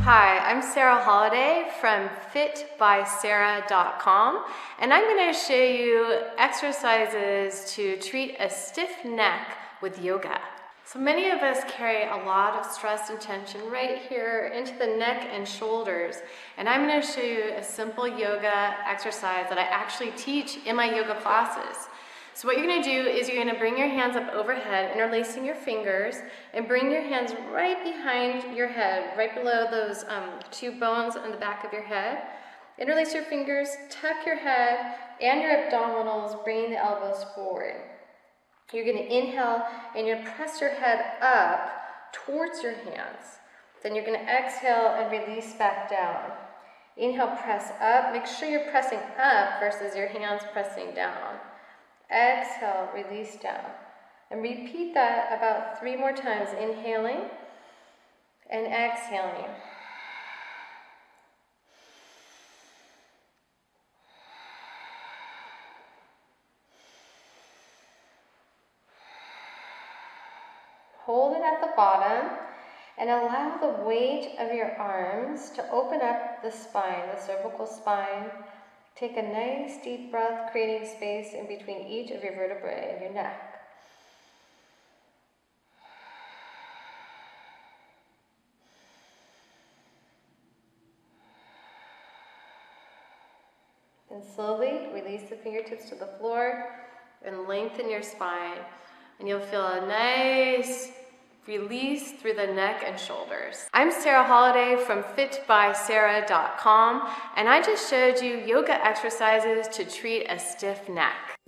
Hi, I'm Sarah Holiday from fitbysarah.com, and I'm going to show you exercises to treat a stiff neck with yoga. So many of us carry a lot of stress and tension right here into the neck and shoulders, and I'm going to show you a simple yoga exercise that I actually teach in my yoga classes. So what you're going to do is you're going to bring your hands up overhead, interlacing your fingers, and bring your hands right behind your head, right below those two bones on the back of your head. Interlace your fingers, tuck your head and your abdominals, bringing the elbows forward. You're going to inhale and you're going to press your head up towards your hands. Then you're going to exhale and release back down. Inhale, press up. Make sure you're pressing up versus your hands pressing down. Exhale, release down. And repeat that about 3 more times, inhaling and exhaling. Hold it at the bottom and allow the weight of your arms to open up the spine, the cervical spine. Take a nice deep breath, creating space in between each of your vertebrae and your neck. Then slowly release the fingertips to the floor and lengthen your spine. And you'll feel a nice release through the neck and shoulders. I'm Sarah Holiday from fitbysarah.com, and I just showed you yoga exercises to treat a stiff neck.